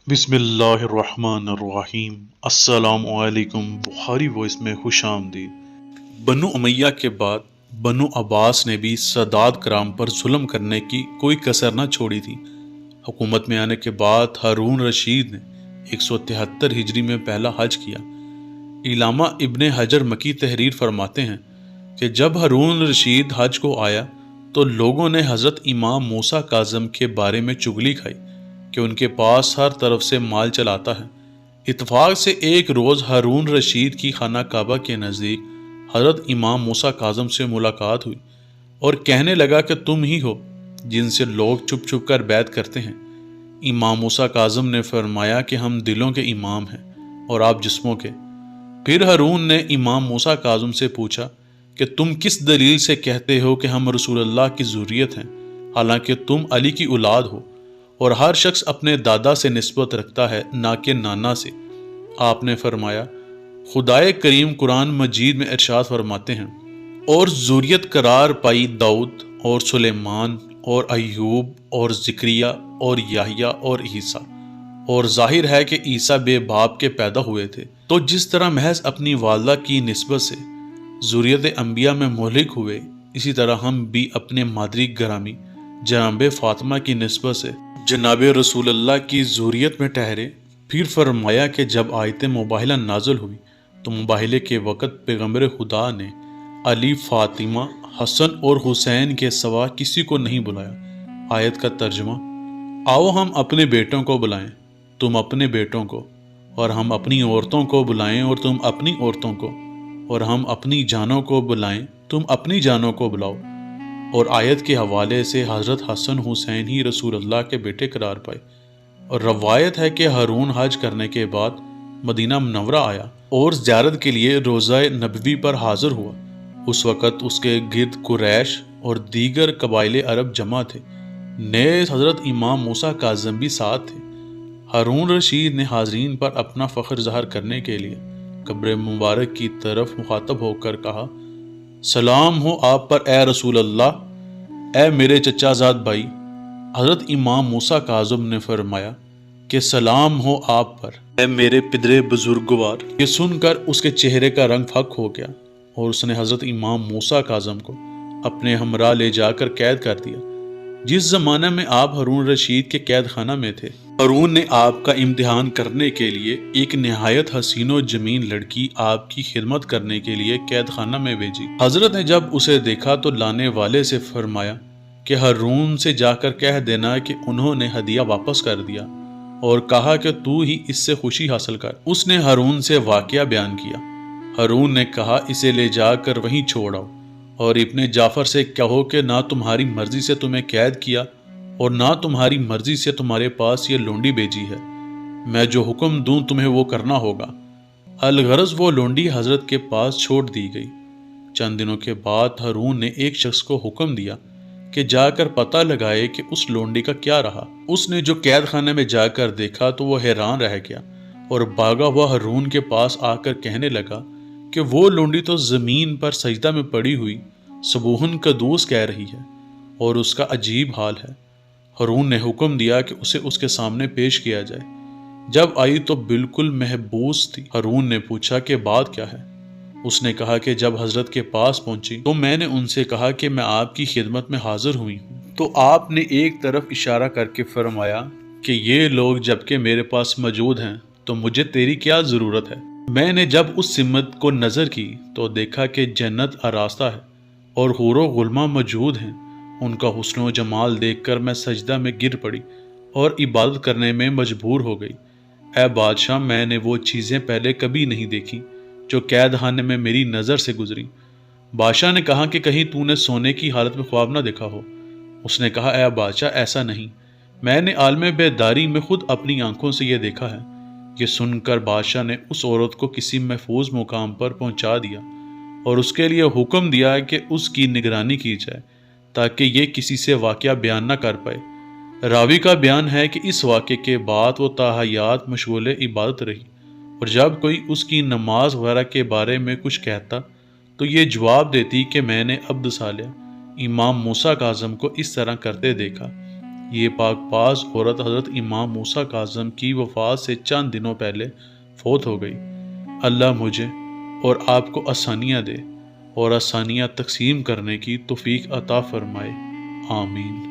بسم اللہ الرحمن الرحیم۔ السلام علیکم۔ بخاری وائس میں خوش آمدید۔ بنو امیہ کے بعد بنو عباس نے بھی سادات کرام پر ظلم کرنے کی کوئی کسر نہ چھوڑی تھی۔ حکومت میں آنے کے بعد ہارون رشید نے 173 ہجری میں پہلا حج کیا۔ علامہ ابن حجر مکی تحریر فرماتے ہیں کہ جب ہارون رشید حج کو آیا تو لوگوں نے حضرت امام موسیٰ کاظم کے بارے میں چغلی کھائی کہ ان کے پاس ہر طرف سے مال چلاتا ہے۔ اتفاق سے ایک روز ہارون رشید کی خانہ کعبہ کے نزدیک حضرت امام موسیٰ کاظم سے ملاقات ہوئی اور کہنے لگا کہ تم ہی ہو جن سے لوگ چھپ چھپ کر بیعت کرتے ہیں۔ امام موسیٰ کاظم نے فرمایا کہ ہم دلوں کے امام ہیں اور آپ جسموں کے۔ پھر ہارون نے امام موسیٰ کاظم سے پوچھا کہ تم کس دلیل سے کہتے ہو کہ ہم رسول اللہ کی ذریت ہیں، حالانکہ تم علی کی اولاد ہو، اور ہر شخص اپنے دادا سے نسبت رکھتا ہے نہ کہ نانا سے۔ آپ نے فرمایا خدائے کریم قرآن مجید میں ارشاد فرماتے ہیں، اور ذریت قرار پائی داؤد اور سلیمان اور ایوب اور زکریا اور یحییٰ اور عیسیٰ، اور ظاہر ہے کہ عیسیٰ بے باپ کے پیدا ہوئے تھے۔ تو جس طرح محض اپنی والدہ کی نسبت سے ذریت انبیاء میں مہلک ہوئے، اسی طرح ہم بھی اپنے مادری گرامی جناب فاطمہ کی نسبت سے جناب رسول اللہ کی ذریت میں ٹھہرے۔ پھر فرمایا کہ جب آیت مباہلہ نازل ہوئی تو مباہلے کے وقت پیغمبر خدا نے علی، فاطمہ، حسن اور حسین کے سوا کسی کو نہیں بلایا۔ آیت کا ترجمہ: آؤ ہم اپنے بیٹوں کو بلائیں، تم اپنے بیٹوں کو، اور ہم اپنی عورتوں کو بلائیں اور تم اپنی عورتوں کو، اور ہم اپنی جانوں کو بلائیں تم اپنی جانوں کو بلاؤ۔ اور آیت کے حوالے سے حضرت حسن حسین ہی رسول اللہ کے بیٹے قرار پائے۔ اور روایت ہے کہ ہارون حج کرنے کے بعد مدینہ منورہ آیا اور زیارت کے لیے روضہ نبوی پر حاضر ہوا۔ اس وقت اس کے گرد قریش اور دیگر قبائل عرب جمع تھے۔ نیز حضرت امام موسیٰ کاظم بھی ساتھ تھے۔ ہارون رشید نے حاضرین پر اپنا فخر ظاہر کرنے کے لیے قبر مبارک کی طرف مخاطب ہو کر کہا: سلام ہو آپ پر اے رسول اللہ، اے میرے چچا زاد بھائی۔ حضرت امام موسیٰ کاظم نے فرمایا کہ سلام ہو آپ پر اے میرے پدرے بزرگوار۔ یہ سن کر اس کے چہرے کا رنگ پھک ہو گیا اور اس نے حضرت امام موسیٰ کاظم کو اپنے ہمراہ لے جا کر قید کر دیا۔ جس زمانے میں آپ ہارون رشید کے قید خانہ میں تھے، ہارون نے آپ کا امتحان کرنے کے لیے ایک نہایت حسین و جمیل لڑکی آپ کی خدمت کرنے کے لیے قید خانہ میں بھیجی۔ حضرت نے جب اسے دیکھا تو لانے والے سے فرمایا کہ ہارون سے جا کر کہہ دینا کہ انہوں نے ہدیہ واپس کر دیا، اور کہا کہ تو ہی اس سے خوشی حاصل کر۔ اس نے ہارون سے واقعہ بیان کیا۔ ہارون نے کہا اسے لے جا کر وہیں چھوڑ آؤ، اور ابن جعفر سے کہو کہ نہ تمہاری مرضی سے تمہیں قید کیا اور نہ تمہاری مرضی سے تمہارے پاس یہ لونڈی بھیجی ہے۔ میں جو حکم دوں تمہیں وہ کرنا ہوگا۔ الغرض وہ لونڈی حضرت کے پاس چھوڑ دی گئی۔ چند دنوں کے بعد ہارون نے ایک شخص کو حکم دیا کہ جا کر پتہ لگائے کہ اس لونڈی کا کیا رہا۔ اس نے جو قید خانے میں جا کر دیکھا تو وہ حیران رہ گیا اور بھاگا ہوا ہارون کے پاس آ کر کہنے لگا کہ وہ لونڈی تو زمین پر سجدہ میں پڑی ہوئی سبوہن قدوس کہہ رہی ہے، اور اس کا عجیب حال ہے۔ ہارون نے حکم دیا کہ اسے اس کے سامنے پیش کیا جائے۔ جب آئی تو بالکل محبوس تھی۔ ہارون نے پوچھا کہ بات کیا ہے؟ اس نے کہا کہ جب حضرت کے پاس پہنچی تو میں نے ان سے کہا کہ میں آپ کی خدمت میں حاضر ہوئی ہوں۔ تو آپ نے ایک طرف اشارہ کر کے فرمایا کہ یہ لوگ جبکہ میرے پاس موجود ہیں تو مجھے تیری کیا ضرورت ہے؟ میں نے جب اس سمت کو نظر کی تو دیکھا کہ جنت آراستہ ہے اور حور و غلمان موجود ہیں۔ ان کا حسن و جمال دیکھ کر میں سجدہ میں گر پڑی اور عبادت کرنے میں مجبور ہو گئی۔ اے بادشاہ، میں نے وہ چیزیں پہلے کبھی نہیں دیکھی جو قید خانے میں میری نظر سے گزری۔ بادشاہ نے کہا کہ کہیں تو نے سونے کی حالت میں خواب نہ دیکھا ہو؟ اس نے کہا اے بادشاہ، ایسا نہیں، میں نے عالم بیداری میں خود اپنی آنکھوں سے یہ دیکھا ہے۔ یہ سن کر بادشاہ نے اس عورت کو کسی محفوظ مقام پر پہنچا دیا اور اس کے لیے حکم دیا کہ اس کی نگرانی کی جائے تاکہ یہ کسی سے واقعہ بیان نہ کر پائے۔ راوی کا بیان ہے کہ اس واقعے کے بعد وہ تاحیات مشغول عبادت رہی، اور جب کوئی اس کی نماز وغیرہ کے بارے میں کچھ کہتا تو یہ جواب دیتی کہ میں نے عبد صالح امام موسیٰ کاظم کو اس طرح کرتے دیکھا۔ یہ پاک باز عورت حضرت امام موسیٰ کاظم کی وفات سے چند دنوں پہلے فوت ہو گئی۔ اللہ مجھے اور آپ کو آسانیاں دے اور آسانیاں تقسیم کرنے کی توفیق عطا فرمائے، آمین۔